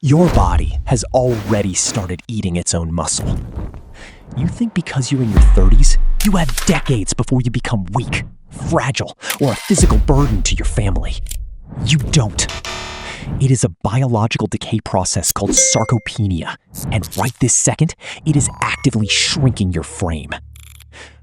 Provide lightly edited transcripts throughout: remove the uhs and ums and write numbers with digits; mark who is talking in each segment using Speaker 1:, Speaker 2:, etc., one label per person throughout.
Speaker 1: Your body has already started eating its own muscle. You think because you're in your 30s, you have decades before you become weak, fragile, or a physical burden to your family. You don't. It is a biological decay process called sarcopenia, and right this second, it is actively shrinking your frame.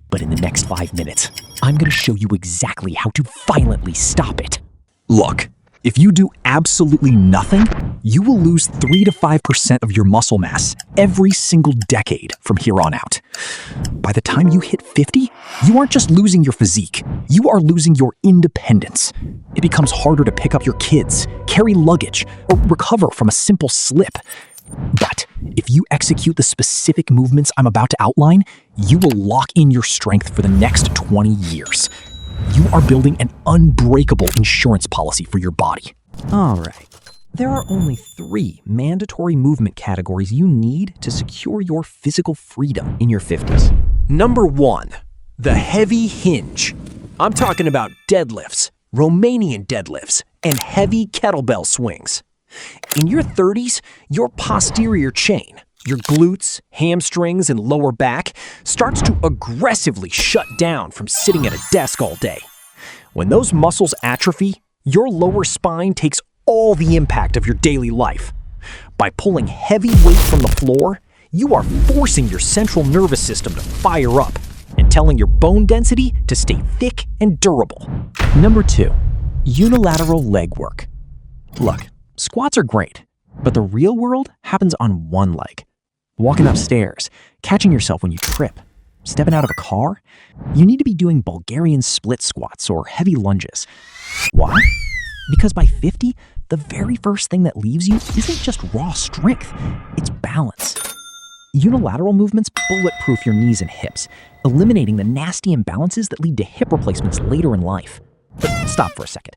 Speaker 1: But in the next 5 minutes, I'm going to show you exactly how to violently stop it. Look, if you do absolutely nothing, you will lose 3 to 5% of your muscle mass every single decade from here on out. By the time you hit 50, you aren't just losing your physique, you are losing your independence. It becomes harder to pick up your kids, carry luggage, or recover from a simple slip. But if you execute the specific movements I'm about to outline, you will lock in your strength for the next 20 years. You are building an unbreakable insurance policy for your body.
Speaker 2: All right. There are only 3 mandatory movement categories you need to secure your physical freedom in your 50s.
Speaker 1: Number 1, the heavy hinge. I'm talking about deadlifts, Romanian deadlifts, and heavy kettlebell swings. In your 30s, your posterior chain, your glutes, hamstrings, and lower back starts to aggressively shut down from sitting at a desk all day. When those muscles atrophy, your lower spine takes all the impact of your daily life. By pulling heavy weight from the floor, you are forcing your central nervous system to fire up and telling your bone density to stay thick and durable.
Speaker 2: Number 2, unilateral leg work. Look, squats are great, but the real world happens on one leg. Walking upstairs, catching yourself when you trip, stepping out of a car, you need to be doing Bulgarian split squats or heavy lunges. Why? Because by 50, the very first thing that leaves you isn't just raw strength, it's balance. Unilateral movements bulletproof your knees and hips, eliminating the nasty imbalances that lead to hip replacements later in life. But stop for a second.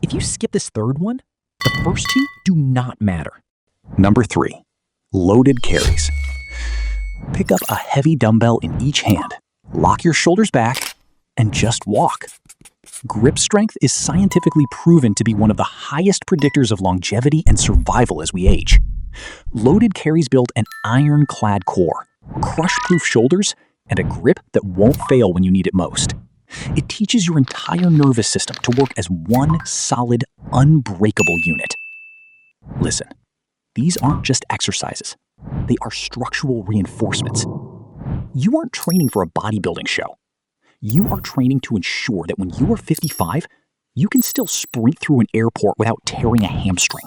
Speaker 2: If you skip this third one, the first 2 do not matter.
Speaker 1: Number 3, loaded carries. Pick up a heavy dumbbell in each hand, lock your shoulders back, and just walk. Grip strength is scientifically proven to be one of the highest predictors of longevity and survival as we age. Loaded carries build an ironclad core, crush-proof shoulders, and a grip that won't fail when you need it most. It teaches your entire nervous system to work as one solid, unbreakable unit. Listen, these aren't just exercises. They are structural reinforcements. You aren't training for a bodybuilding show. You are training to ensure that when you are 55, you can still sprint through an airport without tearing a hamstring.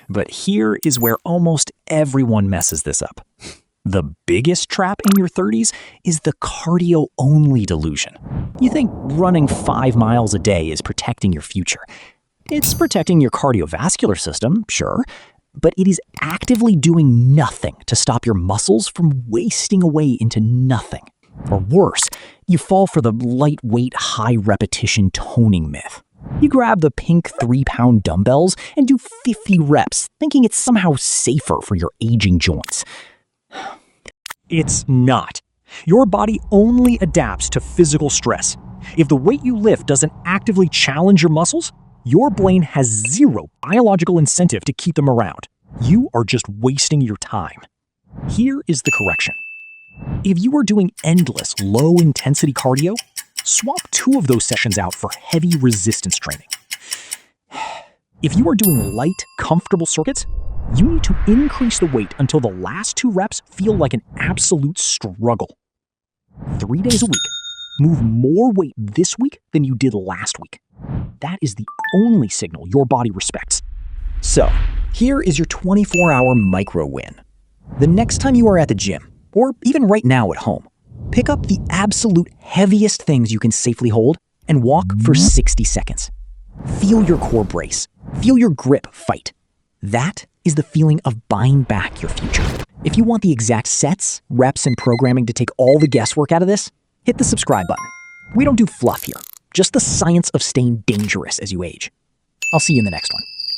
Speaker 1: But here is where almost everyone messes this up. The biggest trap in your 30s is the cardio-only delusion. You think running 5 miles a day is protecting your future. It's protecting your cardiovascular system, sure, but it is actively doing nothing to stop your muscles from wasting away into nothing. Or worse, you fall for the lightweight, high-repetition toning myth. You grab the pink 3-pound dumbbells and do 50 reps, thinking it's somehow safer for your aging joints. It's not. Your body only adapts to physical stress. If the weight you lift doesn't actively challenge your muscles, your brain has zero biological incentive to keep them around. You are just wasting your time. Here is the correction. If you are doing endless, low-intensity cardio, swap 2 of those sessions out for heavy resistance training. If you are doing light, comfortable circuits, you need to increase the weight until the last 2 reps feel like an absolute struggle. 3 days a week. Move more weight this week than you did last week. That is the only signal your body respects. So, here is your 24-hour micro win. The next time you are at the gym, or even right now at home, pick up the absolute heaviest things you can safely hold and walk for 60 seconds. Feel your core brace. Feel your grip fight. That is the feeling of buying back your future. If you want the exact sets, reps, and programming to take all the guesswork out of this, hit the subscribe button. We don't do fluff here, just the science of staying dangerous as you age. I'll see you in the next one.